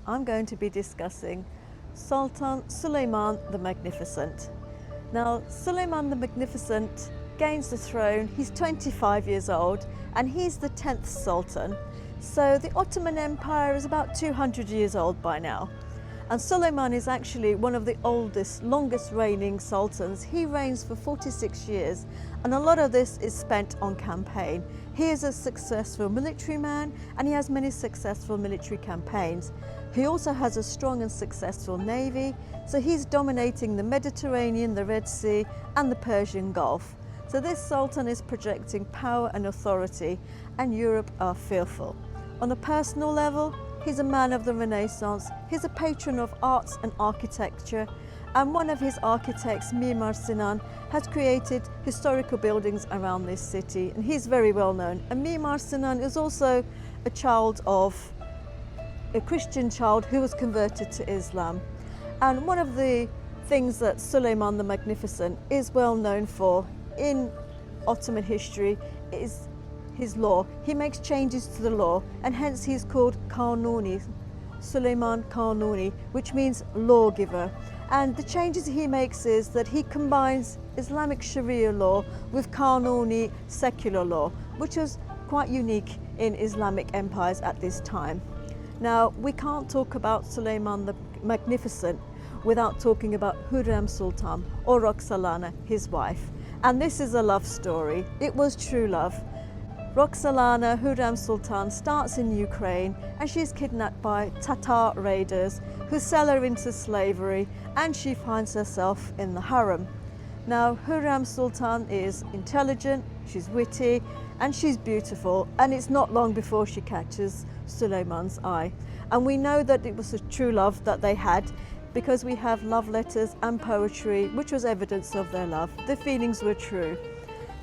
I'm going to be discussing Sultan Suleiman the Magnificent. Now, Suleiman the Magnificent gains the throne. He's 25 years old and he's the 10th Sultan. So the Ottoman Empire is about 200 years old by now. And Suleiman is actually one of the oldest, longest reigning sultans. He reigns for 46 years, and a lot of this is spent on campaign. He is a successful military man, and he has many successful military campaigns. He also has a strong and successful navy, so he's dominating the Mediterranean, the Red Sea, and the Persian Gulf. So this sultan is projecting power and authority, and Europe are fearful. On a personal level, he's a man of the Renaissance. He's a patron of arts and architecture, and one of his architects, Mimar Sinan, has created historical buildings around this city, and he's very well known. And Mimar Sinan is also a Christian child who was converted to Islam. And one of the things that Suleiman the Magnificent is well known for in Ottoman history is his law. He makes changes to the law, and hence he's called Kanuni, Suleiman Kanuni, which means lawgiver. And the changes he makes is that he combines Islamic Sharia law with Kanuni secular law, which was quite unique in Islamic empires at this time. Now, we can't talk about Suleiman the Magnificent without talking about Hurrem Sultan, or Roxolana, his wife. And this is a love story. It was true love. Roxolana, Hurrem Sultan, starts in Ukraine, and she's kidnapped by Tatar raiders who sell her into slavery, and she finds herself in the harem. Now, Hurrem Sultan is intelligent, she's witty, and she's beautiful, and it's not long before she catches Suleiman's eye. And we know that it was a true love that they had because we have love letters and poetry, which was evidence of their love. The feelings were true.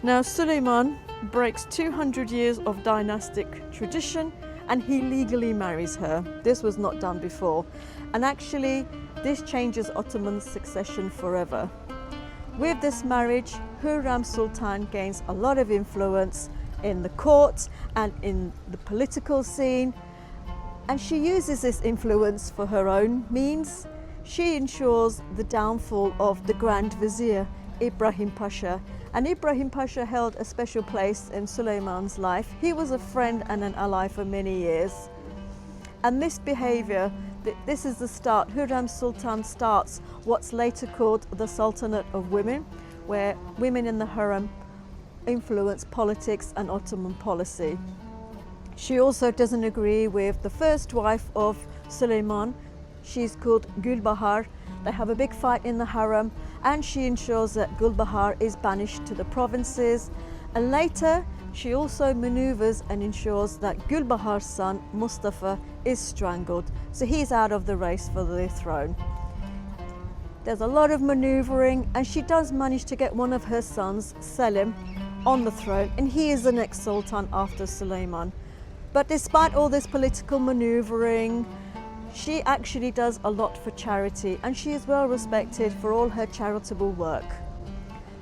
Now, Suleiman breaks 200 years of dynastic tradition, and he legally marries her. This was not done before. And actually, this changes Ottoman succession forever. With this marriage, Hurrem Sultan gains a lot of influence in the court and in the political scene. And she uses this influence for her own means. She ensures the downfall of the Grand Vizier, Ibrahim Pasha. And Ibrahim Pasha held a special place in Suleiman's life. He was a friend and an ally for many years. And this behavior, this is the start. Hurrem Sultan starts what's later called the Sultanate of Women, where women in the harem influence politics and Ottoman policy. She also doesn't agree with the first wife of Suleiman. She's called Gulbahar. They have a big fight in the harem, and she ensures that Gulbahar is banished to the provinces. And later, she also maneuvers and ensures that Gulbahar's son, Mustafa, is strangled. So he's out of the race for the throne. There's a lot of maneuvering, and she does manage to get one of her sons, Selim, on the throne, and he is the next sultan after Suleiman. But despite all this political maneuvering, she actually does a lot for charity, and she is well respected for all her charitable work.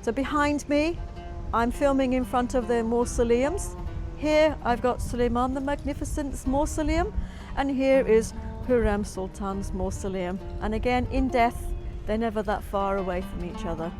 So behind me, I'm filming in front of their mausoleums. Here I've got Suleiman the Magnificent's mausoleum, and here is Hurrem Sultan's mausoleum. And again, in death, they're never that far away from each other.